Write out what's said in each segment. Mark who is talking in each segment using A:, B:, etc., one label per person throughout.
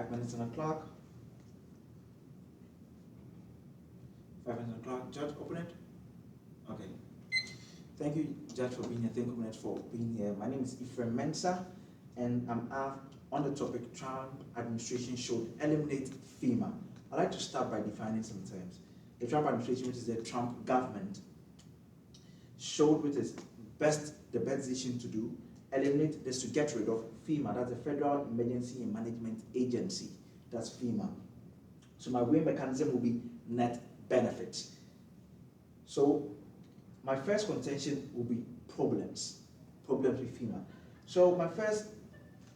A: 5 minutes on the clock. 5 minutes on the clock. Judge, open it. Okay. Thank you, Judge, for being here. Thank you, for being here. My name is Ephraim Mensah, and I'm on the topic Trump administration should eliminate FEMA. I'd like to start by defining some terms. The Trump administration, which is the Trump government, showed with its the best decision to do, eliminate this, to get rid of FEMA. That's the Federal Emergency and Management Agency. That's FEMA. So my way mechanism will be net benefits. So my first contention will be problems with FEMA. So my first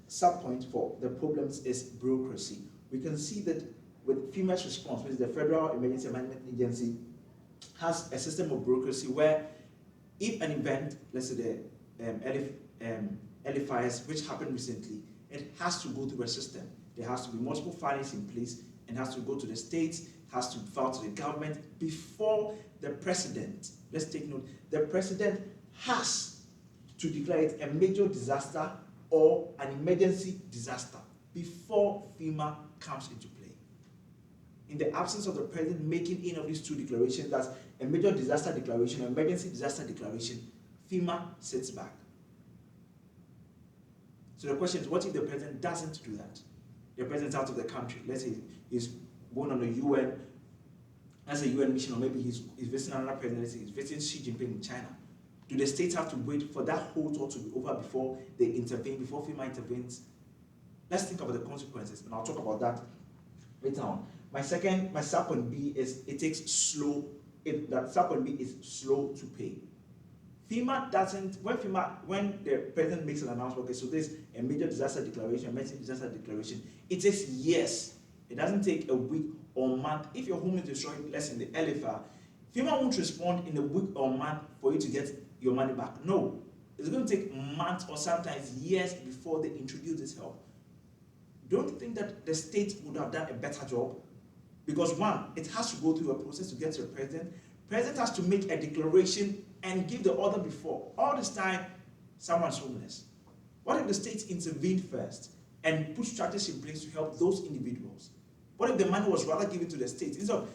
A: sub-point for the problems is bureaucracy. We can see that with FEMA's response, which is the Federal Emergency Management Agency, has a system of bureaucracy where if an event, let's say the LA fires, which happened recently, it has to go through a system. There has to be multiple filings in place, and has to go to the states, has to file to the government before the president. Let's take note, the president has to declare it a major disaster or an emergency disaster before FEMA comes into play. In the absence of the president making any of these two declarations, that's a major disaster declaration or emergency disaster declaration, FEMA sits back. So the question is, what if the president doesn't do that? The president's out of the country. Let's say he's going on the UN, as a UN mission, or maybe he's visiting another president, he's visiting Xi Jinping in China. Do the states have to wait for that whole tour to be over before they intervene, before FEMA intervenes? Let's think about the consequences, and I'll talk about that later on. My sub-point B is that sub-point B is slow to pay. FEMA doesn't, when the president makes an announcement, okay, so there's a major disaster declaration, emergency disaster declaration, it takes years. It doesn't take a week or a month. If your home is destroyed, let's say in the LFR, FEMA won't respond in a week or a month for you to get your money back. No, it's going to take months or sometimes years before they introduce this help. Don't you think that the state would have done a better job? Because one, it has to go through a process to get to the president. President has to make a declaration and give the order before. All this time, someone's homeless. What if the states intervened first and put strategies in place to help those individuals? What if the money was rather given to the states? Instead of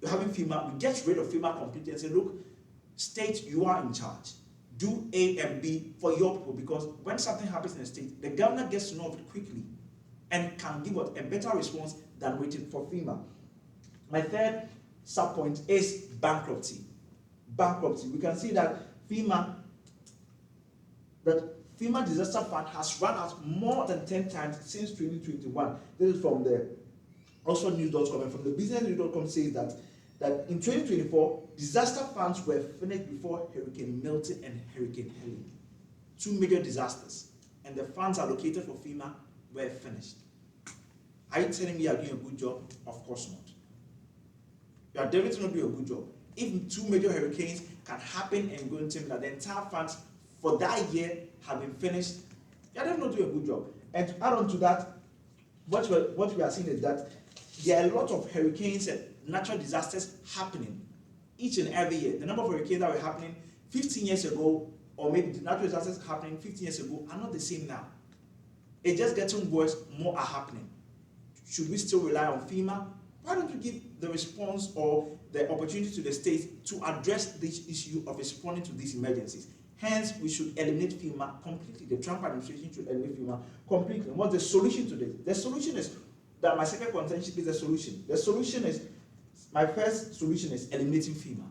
A: having FEMA, we get rid of FEMA completely and say, look, state, you are in charge. Do A and B for your people, because when something happens in the state, the governor gets to know of it quickly and can give a better response than waiting for FEMA. My third sub-point is bankruptcy. Bankruptcy. We can see that FEMA Disaster Fund has run out more than 10 times since 2021. This is from the OxfordNews.com, and from the BusinessNews.com says that in 2024, disaster funds were finished before Hurricane Milton and Hurricane Helene. Two major disasters, and the funds allocated for FEMA were finished. Are you telling me you are doing a good job? Of course not. You are definitely not doing a good job. If two major hurricanes can happen and go into that the entire funds for that year have been finished, you are definitely not doing a good job. And to add on to that, what we are seeing is that there are a lot of hurricanes and natural disasters happening each and every year. The number of hurricanes that were happening 15 years ago, or maybe the natural disasters happening 15 years ago, are not the same now. It's just getting worse, more are happening. Should we still rely on FEMA? Why don't we give the response or the opportunity to the states to address this issue of responding to these emergencies? Hence, we should eliminate FEMA completely. The Trump administration should eliminate FEMA completely. And what's the solution to this? The solution is that my second contention is the solution. The solution is, my first solution is eliminating FEMA.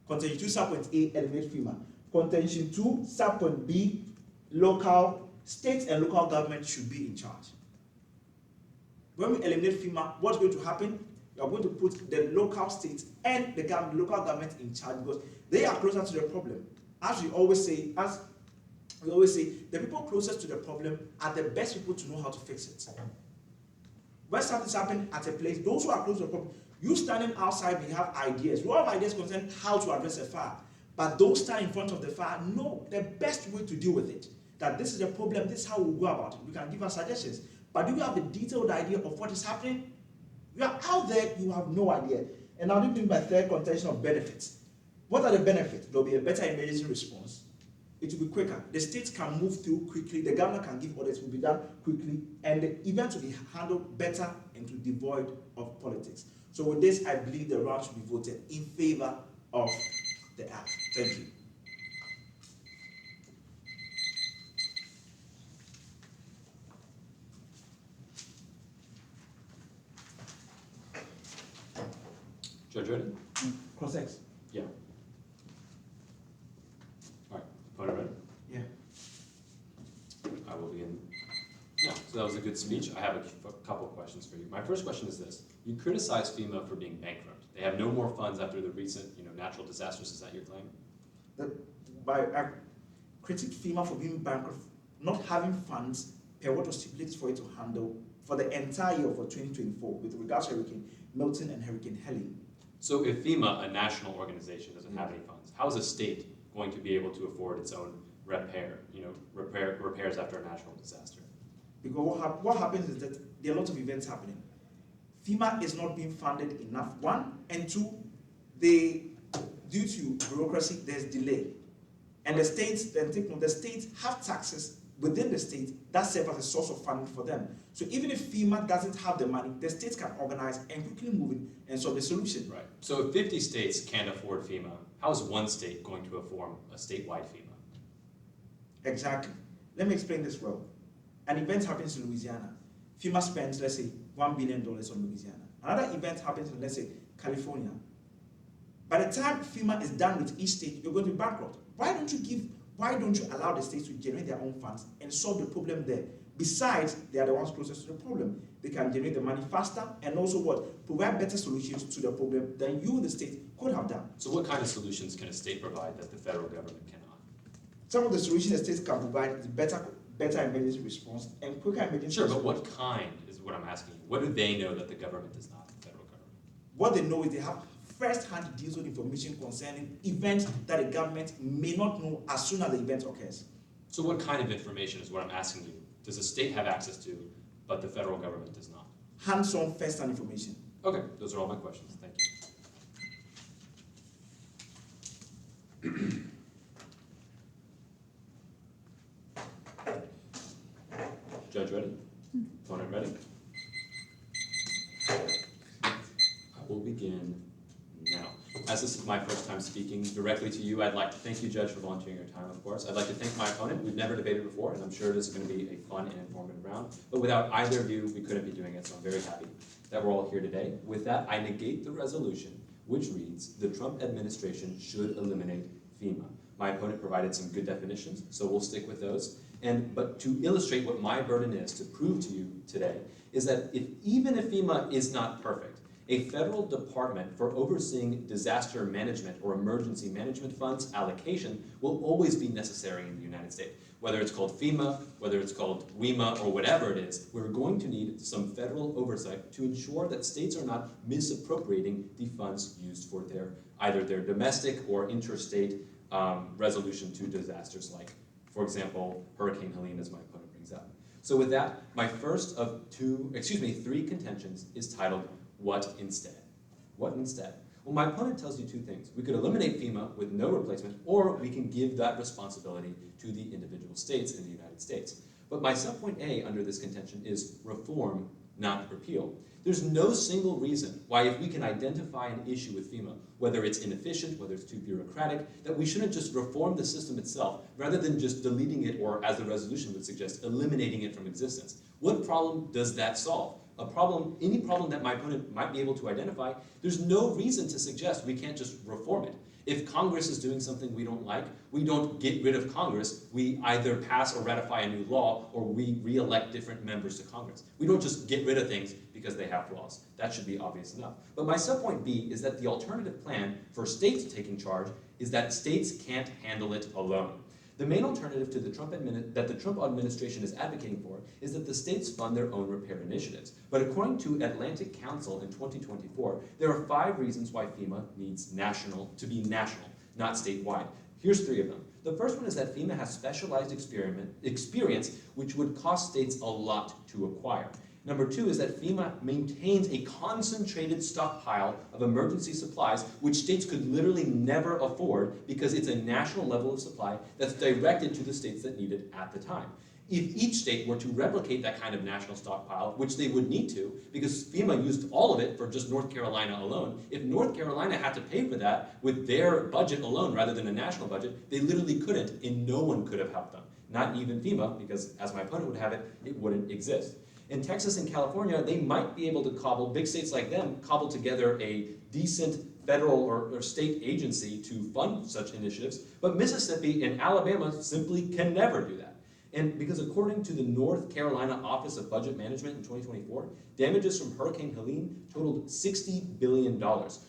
A: Contention 2, sub-point A, eliminate FEMA. Contention 2, sub-point B, states and local government should be in charge. When we eliminate FEMA, what's going to happen? We are going to put the local states and the local government in charge, because they are closer to the problem. As we always say, the people closest to the problem are the best people to know how to fix it. When something's happening at a place, those who are close to the problem, you standing outside may have ideas. You have ideas concerning how to address a fire, but those standing in front of the fire know the best way to deal with it. That this is the problem, this is how we'll go about it. We can give us suggestions. But do you have a detailed idea of what is happening? You are out there, you have no idea. And I'll do my third contention of benefits. What are the benefits? There will be a better emergency response. it will be quicker. The states can move through quickly, the governor can give orders, it will be done quickly, and the event will be handled better and to be devoid of politics. So with this, I believe the round should be voted in favor of the act. Thank you.
B: Judge ready?
A: Cross-ex.
B: Yeah. All right, opponent ready?
A: Yeah.
B: I will begin now. So that was a good speech. I have a couple questions for you. My first question is this. You criticize FEMA for being bankrupt. They have no more funds after the recent natural disasters. Is that your claim?
A: I critique FEMA for being bankrupt, not having funds per what was stipulated for it to handle for the entire year for 2024 with regards to Hurricane Milton and Hurricane Helene.
B: So if FEMA, a national organization, doesn't have any funds, how is a state going to be able to afford its own repairs after a natural disaster?
A: Because what happens is that there are lots of events happening. FEMA is not being funded enough, one, and two, due to bureaucracy, there's delay. And the states have taxes within the state that serve as a source of funding for them. So even if FEMA doesn't have the money, the states can organize and quickly move in and solve the solution.
B: Right. So if 50 states can't afford FEMA, how is one state going to form a statewide FEMA?
A: Exactly. Let me explain this well. An event happens in Louisiana. FEMA spends, let's say, $1 billion on Louisiana. Another event happens in, let's say, California. By the time FEMA is done with each state, you're going to be bankrupt. Why don't you allow the states to generate their own funds and solve the problem there? Besides, they are the ones closest to the problem. They can generate the money faster and also provide better solutions to the problem than you, the state, could have done.
B: So what kind of solutions can a state provide that the federal government cannot?
A: Some of the solutions the states can provide is better emergency response and quicker emergency
B: Sure,
A: response.
B: but what kind is what I'm asking you. What do they know that the government does not, the federal government?
A: What they know is they have first-hand deals with information concerning events that the government may not know as soon as the event occurs.
B: So what kind of information is what I'm asking you? Does the state have access to, but the federal government does not?
A: Hands-on first-hand information.
B: Okay, those are all my questions. Thank you. Judge ready? Opponent ready? I will begin now. As this is my first time speaking directly to you, I'd like to thank you, Judge, for volunteering your time, of course. I'd like to thank my opponent. We've never debated before, and I'm sure this is going to be a fun and informative round. But without either of you, we couldn't be doing it, so I'm very happy that we're all here today. With that, I negate the resolution, which reads, the Trump administration should eliminate FEMA. My opponent provided some good definitions, so we'll stick with those. But to illustrate what my burden is to prove to you today is that even if FEMA is not perfect, a federal department for overseeing disaster management or emergency management funds allocation will always be necessary in the United States. Whether it's called FEMA, whether it's called WEMA, or whatever it is, we're going to need some federal oversight to ensure that states are not misappropriating the funds used for either their domestic or interstate resolution to disasters like, for example, Hurricane Helene, as my opponent brings up. So with that, my first of three contentions is titled, What Instead? What instead? Well, my opponent tells you two things. We could eliminate FEMA with no replacement, or we can give that responsibility to the individual states in the United States. But my subpoint A under this contention is reform, not repeal. There's no single reason why, if we can identify an issue with FEMA, whether it's inefficient, whether it's too bureaucratic, that we shouldn't just reform the system itself, rather than just deleting it, or as the resolution would suggest, eliminating it from existence. What problem does that solve? Any problem that my opponent might be able to identify, there's no reason to suggest we can't just reform it. If Congress is doing something we don't like, we don't get rid of Congress. We either pass or ratify a new law, or we re-elect different members to Congress. We don't just get rid of things because they have flaws. That should be obvious enough. But my subpoint B is that the alternative plan for states taking charge is that states can't handle it alone. The main alternative to that the Trump administration is advocating for is that the states fund their own repair initiatives. But according to Atlantic Council in 2024, there are 5 reasons why FEMA needs to be national, not statewide. Here's 3 of them. The first one is that FEMA has specialized experience which would cost states a lot to acquire. Number two is that FEMA maintains a concentrated stockpile of emergency supplies, which states could literally never afford because it's a national level of supply that's directed to the states that need it at the time. If each state were to replicate that kind of national stockpile, which they would need to, because FEMA used all of it for just North Carolina alone, if North Carolina had to pay for that with their budget alone rather than a national budget, they literally couldn't, and no one could have helped them. Not even FEMA, because as my opponent would have it, it wouldn't exist. In Texas and California, they might be able to cobble, big states like them, cobble together a decent federal or state agency to fund such initiatives, but Mississippi and Alabama simply can never do that. And because according to the North Carolina Office of Budget Management in 2024, damages from Hurricane Helene totaled $60 billion,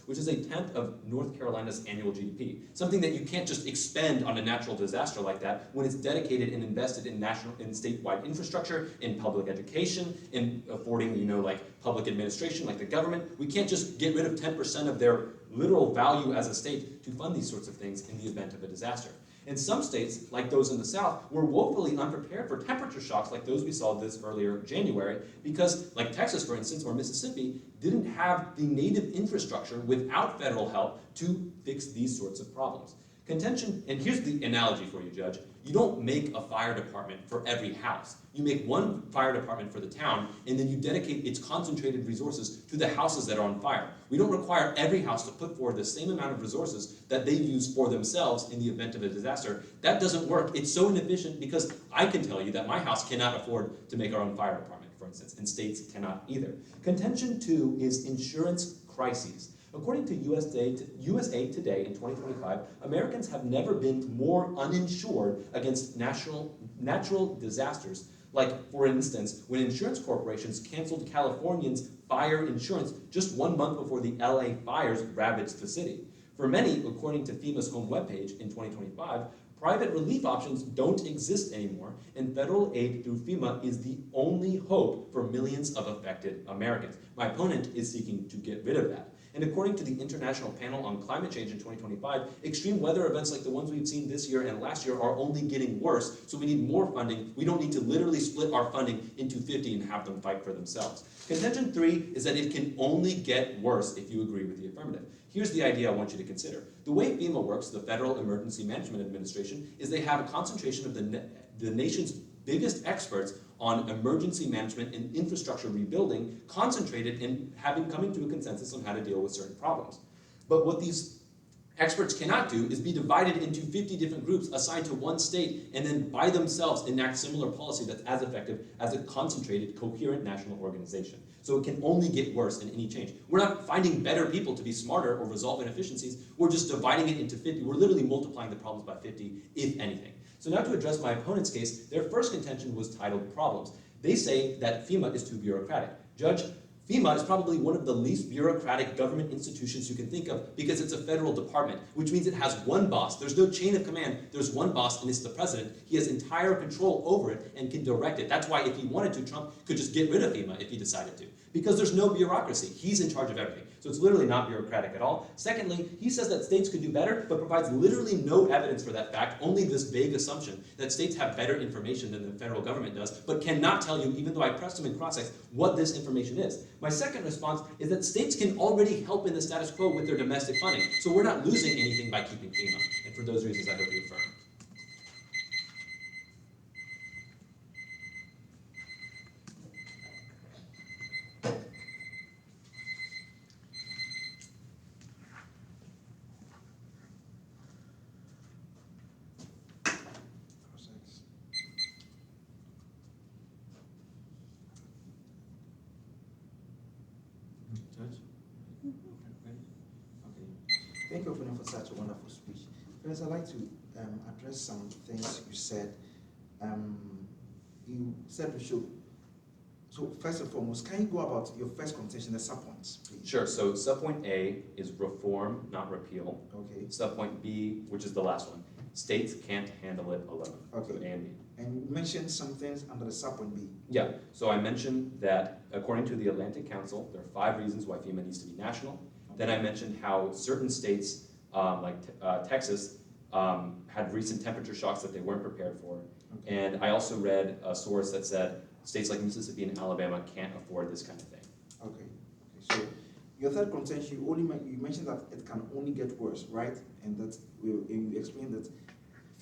B: which is a tenth of North Carolina's annual GDP. Something that you can't just expend on a natural disaster like that when it's dedicated and invested in national and statewide infrastructure, in public education, in affording, like public administration, like the government. We can't just get rid of 10% of their literal value as a state to fund these sorts of things in the event of a disaster. And some states, like those in the South, were woefully unprepared for temperature shocks like those we saw this earlier January, because, like Texas, for instance, or Mississippi, didn't have the native infrastructure without federal help to fix these sorts of problems. Contention, and here's the analogy for you, Judge. You don't make a fire department for every house. You make one fire department for the town, and then you dedicate its concentrated resources to the houses that are on fire. We don't require every house to put forward the same amount of resources that they use for themselves in the event of a disaster. That doesn't work. It's so inefficient because I can tell you that my house cannot afford to make our own fire department, for instance, and states cannot either. Contention 2 is insurance crises. According to USA Today in 2025, Americans have never been more uninsured against natural disasters. Like, for instance, when insurance corporations canceled Californians' fire insurance just 1 month before the LA fires ravaged the city. For many, according to FEMA's home webpage in 2025, private relief options don't exist anymore, and federal aid through FEMA is the only hope for millions of affected Americans. My opponent is seeking to get rid of that. And according to the International Panel on Climate Change in 2025, extreme weather events like the ones we've seen this year and last year are only getting worse, so we need more funding. We don't need to literally split our funding into 50 and have them fight for themselves. Contention 3 is that it can only get worse if you agree with the affirmative. Here's the idea I want you to consider. The way FEMA works, the Federal Emergency Management Administration, is they have a concentration of the nation's biggest experts on emergency management and infrastructure rebuilding, concentrated in coming to a consensus on how to deal with certain problems. But what these experts cannot do is be divided into 50 different groups assigned to one state and then by themselves enact similar policy that's as effective as a concentrated, coherent national organization. So it can only get worse in any change. We're not finding better people to be smarter or resolve inefficiencies. We're just dividing it into 50. We're literally multiplying the problems by 50, if anything. So now to address my opponent's case, their first contention was titled Problems. They say that FEMA is too bureaucratic. Judge, FEMA is probably one of the least bureaucratic government institutions you can think of because it's a federal department, which means it has one boss. There's no chain of command. There's one boss, and it's the president. He has entire control over it and can direct it. That's why if he wanted to, Trump could just get rid of FEMA if he decided to, because there's no bureaucracy. He's in charge of everything. So it's literally not bureaucratic at all. Secondly, he says that states could do better, but provides literally no evidence for that fact, only this vague assumption that states have better information than the federal government does, but cannot tell you, even though I pressed him in cross-examination, what this information is. My second response is that states can already help in the status quo with their domestic funding, so we're not losing anything by keeping FEMA. And for those reasons, I hope you affirm.
A: Thank you for such a wonderful speech. First, I'd like to address some things you said. You said we should. So first and foremost, can you go about your first contention, the subpoints, please?
B: Sure. So subpoint A is reform, not repeal.
A: Okay.
B: Subpoint B, which is the last one, states can't handle it alone.
A: Okay.
B: So A and B.
A: And you mentioned some things under the subpoint B.
B: Yeah. So I mentioned that according to the Atlantic Council, there are 5 reasons why FEMA needs to be national. Then I mentioned how certain states, like Texas, had recent temperature shocks that they weren't prepared for. Okay. And I also read a source that said States like Mississippi and Alabama can't afford this kind of thing.
A: Okay. So your third contention, you mentioned that it can only get worse, right? And that you explained that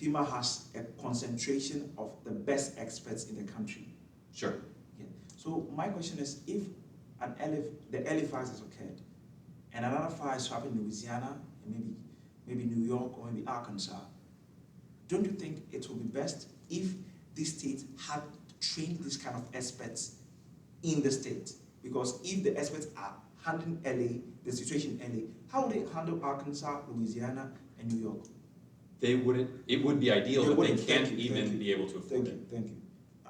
A: FEMA has a concentration of the best experts in the country.
B: Sure.
A: Yeah. So my question is, if the LA fires has occurred, and another fire is happening in Louisiana, and maybe New York or maybe Arkansas, don't you think it would be best if these states had trained these kind of experts in the state? Because if the experts are handling LA, the situation in LA, how would they handle Arkansas, Louisiana, and New York?
B: They wouldn't. It would be ideal, but they can't even be able to afford it.
A: Thank you.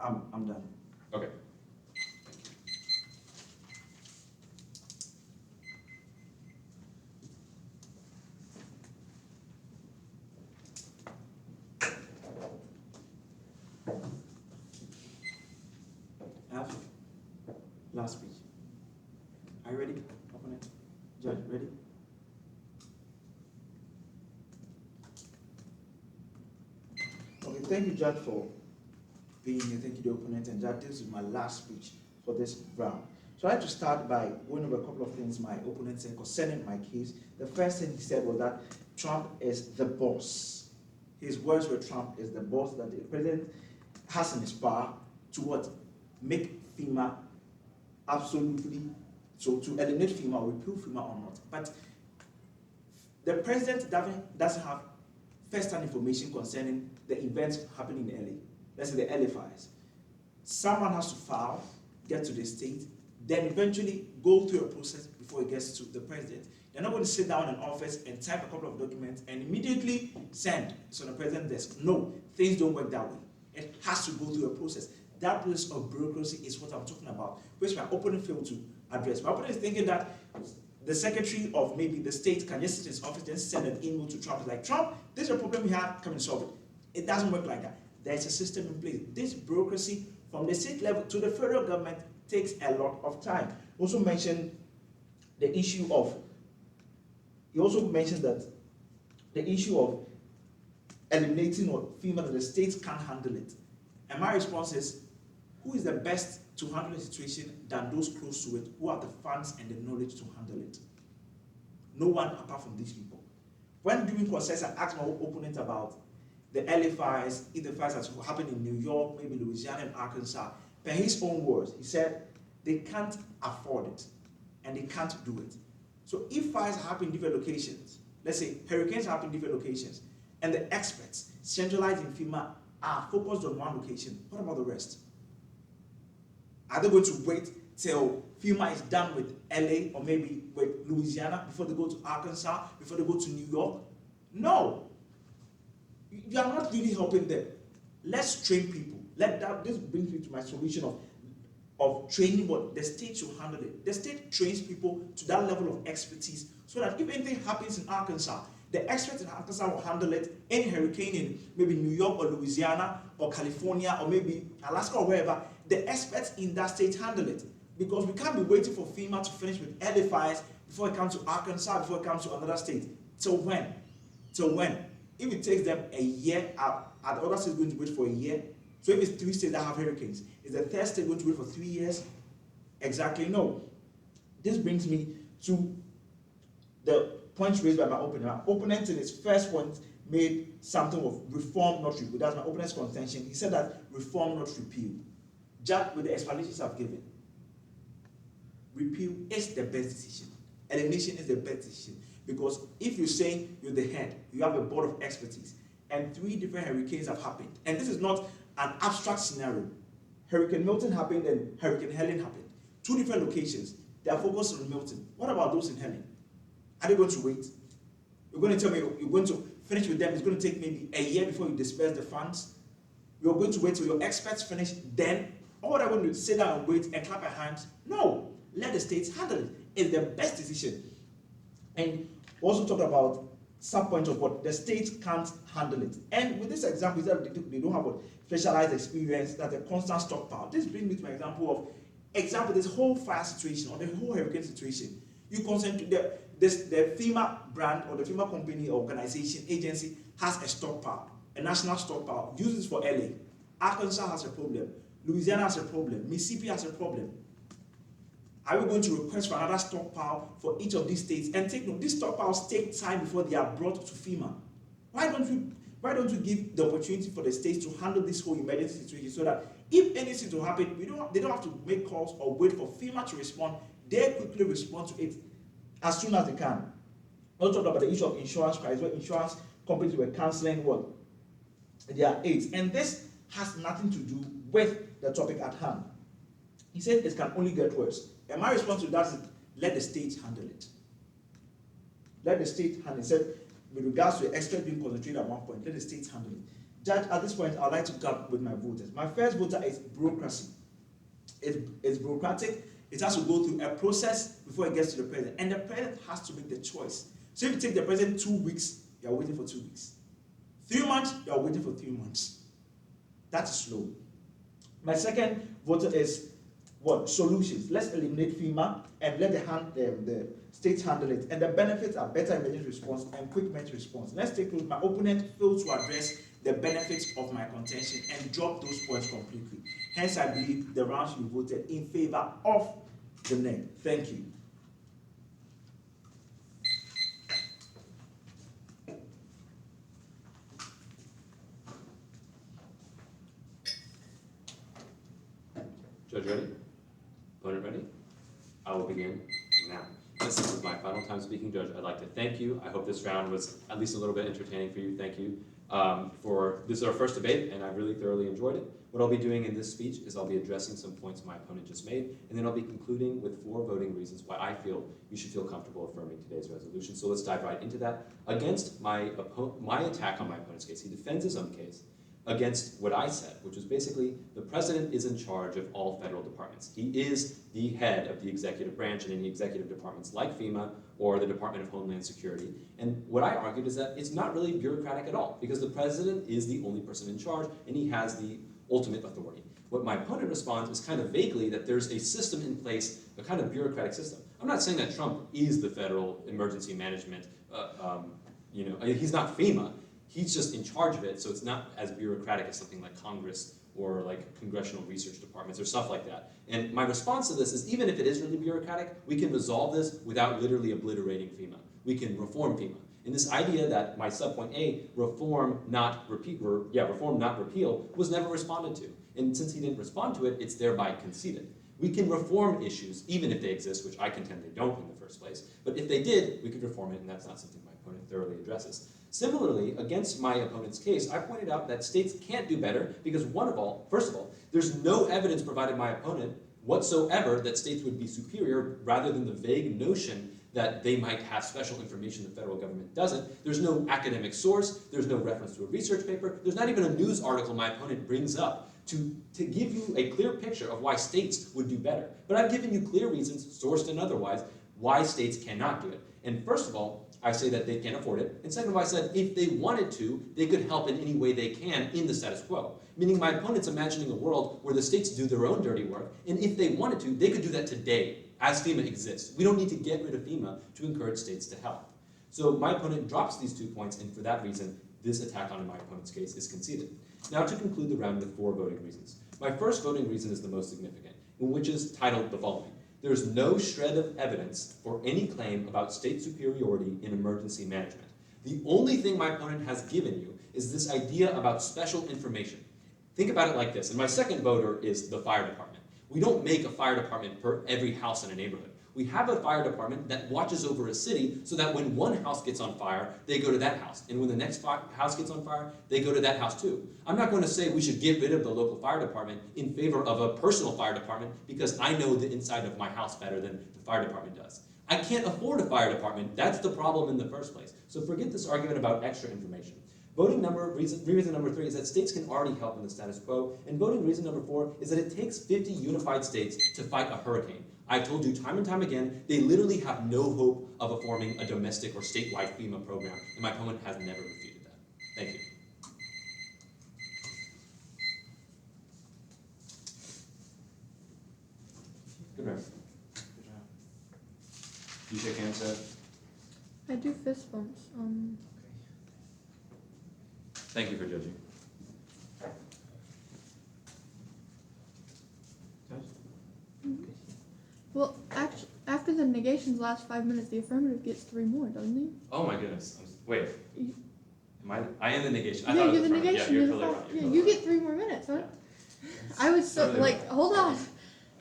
A: I'm done.
B: Okay.
A: F, last speech. Are you ready? Opponent? Judge, ready? Okay, thank you, Judge, for being here. Thank you, the opponent. And Judge, this is my last speech for this round. So I'd like to start by going over a couple of things my opponent said concerning my case. The first thing he said was that Trump is the boss. His words were Trump is the boss, that the president has in his power to what? Make FEMA absolutely, so to eliminate FEMA or repeal FEMA or not. But the president doesn't have first-hand information concerning the events happening in LA. Let's say the LA fires. Someone has to file, get to the state, then eventually go through a process before it gets to the president. They're not going to sit down in office and type a couple of documents and immediately send. It's on the president's desk. No, things don't work that way. It has to go through a process. That process of bureaucracy is what I'm talking about, which my opponent failed to address. My opponent is thinking that the secretary of maybe the state can just sit in his office and send an email to Trump. It's like, Trump, this is a problem we have, come and solve it. It doesn't work like that. There's a system in place. This bureaucracy from the state level to the federal government takes a lot of time. Also mentioned the issue of, he also mentioned that the issue of eliminating or FEMA, that the states can't handle it. And my response is, who is the best to handle the situation than those close to it, who have the funds and the knowledge to handle it? No one apart from these people. When doing consensus, I asked my opponent about the LA fires, if the fires that happened in New York, maybe Louisiana and Arkansas. Per his own words, he said they can't afford it and they can't do it. So if fires happen in different locations, let's say hurricanes happen in different locations, and the experts centralized in FEMA are focused on one location, what about the rest? Are they going to wait till FEMA is done with LA or maybe with Louisiana before they go to Arkansas, before they go to New York? No. You are not really helping them. Let's train people. This brings me to my solution of training what the state should handle it. The state trains people to that level of expertise so that if anything happens in Arkansas, the experts in Arkansas will handle it. Any hurricane in maybe New York or Louisiana or California or maybe Alaska or wherever, the experts in that state handle it. Because we can't be waiting for FEMA to finish with LA fires before it comes to Arkansas, before it comes to another state. Till when? Till when? If it takes them a year, are the other states going to wait for a year? So if it's 3 states that have hurricanes, is the third state going to wait for 3 years? Exactly no. This brings me to the points raised by my opponent. My opponent in his first point made something of reform, not repeal. That's my opponent's contention. He said that reform, not repeal. Just with the explanations I've given, repeal is the best decision. Elimination is the best decision. Because if you're saying you're the head, you have a board of expertise, and 3 different hurricanes have happened, and this is not an abstract scenario. Hurricane Milton happened and Hurricane Helen happened. 2 different locations. They are focused on Milton. What about those in Helen? Are they going to wait? You're going to tell me you're going to finish with them. It's going to take maybe a year before you disperse the funds. You're going to wait till your experts finish, then all they're going to sit down and wait and clap their hands? No. Let the states handle it. It's the best decision. And we also talked about some point of what the states can't handle it. And with this example, is that they don't have a specialized experience, that's a constant stockpile. This brings me to my example of this whole fire situation or the whole hurricane situation. You concentrate the FEMA brand or the FEMA company, organization, agency has a stockpile, a national stockpile, uses for LA. Arkansas has a problem. Louisiana has a problem. Mississippi has a problem. Are we going to request for another stockpile for each of these states? And take note, these stockpiles take time before they are brought to FEMA. Why don't we give the opportunity for the states to handle this whole emergency situation so that if anything to happen, they don't have to make calls or wait for FEMA to respond. They quickly respond to it as soon as they can. Also talk about the issue of insurance crisis, where insurance companies were cancelling what? Their aids. And this has nothing to do with the topic at hand. He said it can only get worse. And my response to that is, let the states handle it. Let the state handle it. He said, with regards to the experts being concentrated at one point, let the states handle it. Judge, at this point, I'd like to go with my voters. My first voter is bureaucracy. It's bureaucratic. It has to go through a process before it gets to the president. And the president has to make the choice. So if you take the president 2 weeks, you are waiting for 2 weeks. 3 months, you are waiting for 3 months. That's slow. My second voter is what? Solutions. Let's eliminate FEMA and let the states handle it. And the benefits are better emergency response and quick emergency response. Let's take a look. My opponent failed to address the benefits of my contention and drop those points completely. Hence, I believe the round should be voted in favor of the neg. Thank you.
B: Judge ready? Opponent ready? I will begin now. This is my final time speaking, Judge. I'd like to thank you. I hope this round was at least a little bit entertaining for you. Thank you. This is our first debate, and I really thoroughly enjoyed it. What I'll be doing in this speech is I'll be addressing some points my opponent just made, and then I'll be concluding with 4 voting reasons why I feel you should feel comfortable affirming today's resolution. So let's dive right into that. Against my attack on my opponent's case, he defends his own case against what I said, which was basically the president is in charge of all federal departments. He is the head of the executive branch in any executive departments like FEMA or the Department of Homeland Security. And what I argued is that it's not really bureaucratic at all, because the president is the only person in charge and he has the ultimate authority. What my opponent responds is kind of vaguely that there's a system in place, a kind of bureaucratic system. I'm not saying that Trump is the federal emergency management, he's not FEMA. He's just in charge of it, so it's not as bureaucratic as something like Congress or like congressional research departments or stuff like that. And my response to this is, even if it is really bureaucratic, we can resolve this without literally obliterating FEMA. We can reform FEMA. And this idea that my subpoint A, reform not repeal, was never responded to. And since he didn't respond to it, it's thereby conceded. We can reform issues, even if they exist, which I contend they don't in the first place. But if they did, we could reform it, and that's not something my opponent thoroughly addresses. Similarly, against my opponent's case, I pointed out that states can't do better because first of all, there's no evidence provided by my opponent whatsoever that states would be superior, rather than the vague notion that they might have special information the federal government doesn't. There's no academic source, there's no reference to a research paper, there's not even a news article my opponent brings up to give you a clear picture of why states would do better. But I've given you clear reasons, sourced and otherwise, why states cannot do it. And first of all, I say that they can't afford it. And second of all, I said if they wanted to, they could help in any way they can in the status quo. Meaning my opponent's imagining a world where the states do their own dirty work, and if they wanted to, they could do that today, as FEMA exists. We don't need to get rid of FEMA to encourage states to help. So my opponent drops these 2 points, and for that reason, this attack on my opponent's case is conceded. Now to conclude the round with 4 voting reasons. My first voting reason is the most significant, which is titled the following. There's no shred of evidence for any claim about state superiority in emergency management. The only thing my opponent has given you is this idea about special information. Think about it like this, and my second voter is the fire department. We don't make a fire department per every house in a neighborhood. We have a fire department that watches over a city so that when one house gets on fire, they go to that house. And when the next house gets on fire, they go to that house too. I'm not going to say we should get rid of the local fire department in favor of a personal fire department because I know the inside of my house better than the fire department does. I can't afford a fire department. That's the problem in the first place. So forget this argument about extra information. Reason number 3 is that states can already help in the status quo. And voting reason number 4 is that it takes 50 unified states to fight a hurricane. I've told you time and time again, they literally have no hope of forming a domestic or statewide FEMA program, and my opponent has never refuted that. Thank you. Good round. You shake hands, Seth?
C: I do fist bumps.
B: Thank you for judging.
C: after the negations last 5 minutes, the affirmative gets 3 more, doesn't he?
B: Oh my goodness. Wait.
C: You-
B: I am the negation. I
C: yeah,
B: thought it
C: you're
B: was
C: the
B: affirmative.
C: negation.
B: Yeah,
C: you're
B: you're
C: the
B: totally
C: fault.
B: right.
C: Yeah,
B: You're
C: you
B: totally
C: get 3 more minutes, huh?
B: right.
C: I was so,
B: Totally
C: like,
B: right.
C: hold on.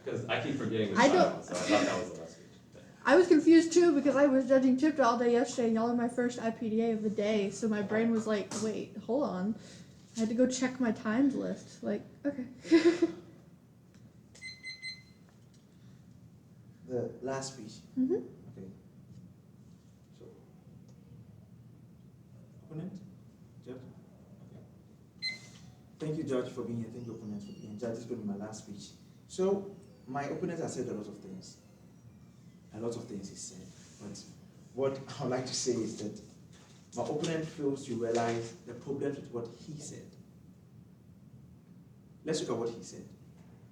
B: Because I keep forgetting the
C: I
B: title,
C: don't-
B: so I thought that was the last speech.
C: I was confused too because I was judging tipped all day yesterday, and y'all are my first IPDA of the day, so my brain was like, wait, hold on. I had to go check my times list. Like, okay.
A: The last speech.
C: Mm-hmm.
A: Okay. So, opponent, Judge. Okay. Thank you, Judge, for being here. Thank you, opponent, for being here. Judge, this is going to be my last speech. So, my opponent has said a lot of things. A lot of things he said. But what I would like to say is that my opponent fails to realize the problems with what he said. Let's look at what he said.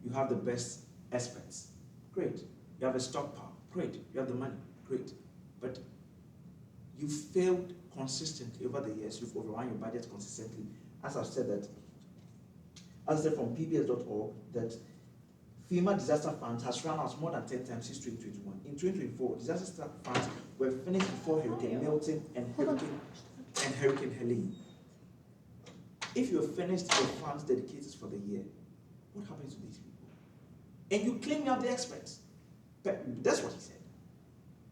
A: You have the best experts. Great. You have a stockpile. Great. You have the money. Great. But you failed consistently over the years. You've overrun your budget consistently. As I've said that, as I said from pbs.org, that FEMA disaster funds has run out more than 10 times since 2021. In 2024, disaster funds were finished before Hurricane Milton and Hurricane Helene. If you have finished the funds dedicated for the year, what happens to these people? And you claim you have the experts. But that's what he said.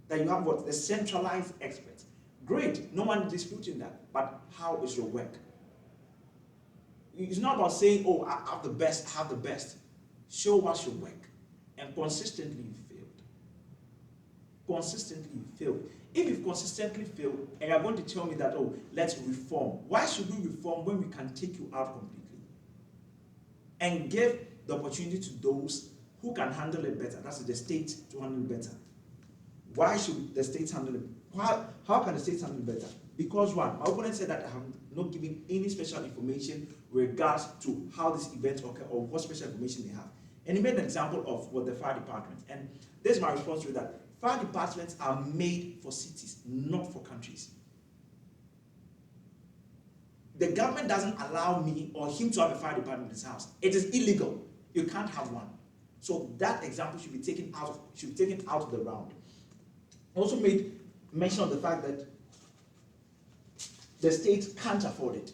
A: That you have what? The centralized experts. Great, no one is disputing that. But how is your work? It's not about saying, oh, I have the best, I have the best. Show us your work. And consistently you failed. Consistently you failed. If you've consistently failed, and you're going to tell me that, oh, let's reform. Why should we reform when we can take you out completely? And give the opportunity to those who can handle it better. That's the state to handle it better. Why should the states handle it? How can the states handle it better? Because one, my opponent said that I have not given any special information with regards to how these events occur or what special information they have. And he made an example of what the fire department. And this is my response to that. Fire departments are made for cities, not for countries. The government doesn't allow me or him to have a fire department in his house. It is illegal. You can't have one. So that example should be taken out of the round. Also made mention of the fact that the states can't afford it.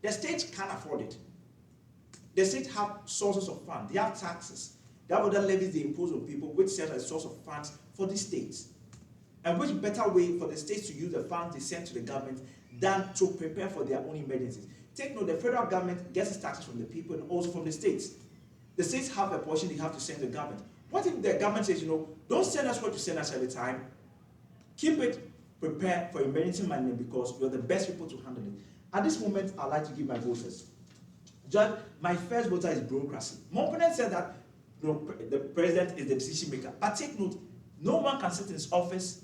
A: The states can't afford it. The states have sources of funds. They have taxes. They have other levies they impose on people, which serve as a source of funds for the states. And which better way for the states to use the funds they send to the government than to prepare for their own emergencies? Take note, the federal government gets its taxes from the people and also from the states. The states have a portion they have to send to the government. What if the government says, don't send us what you send us every time. Keep it prepared for emergency management because you're the best people to handle it. At this moment, I'd like to give my voters. Judge, my first voter is bureaucracy. My opponent said that the president is the decision maker. But take note, no one can sit in his office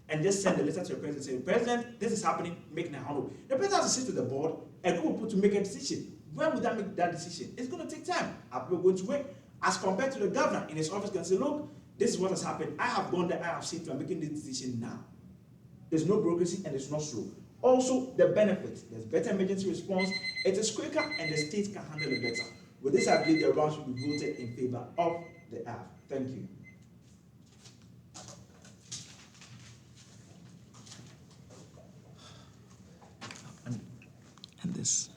A: and just send a letter to the president saying, President, this is happening, make it handle. The president has to sit to the board and group of people to make a decision. When would that make that decision? It's going to take time. Are people going to wait? As compared to the governor in his office can say, look, this is what has happened. I have gone there, I have seen to, I'm making this decision now. There's no bureaucracy and it's not slow. Also, the benefits. There's better emergency response. It is quicker and the state can handle it better. With this, I believe the round should be voted in favor of the app. Thank you. And this.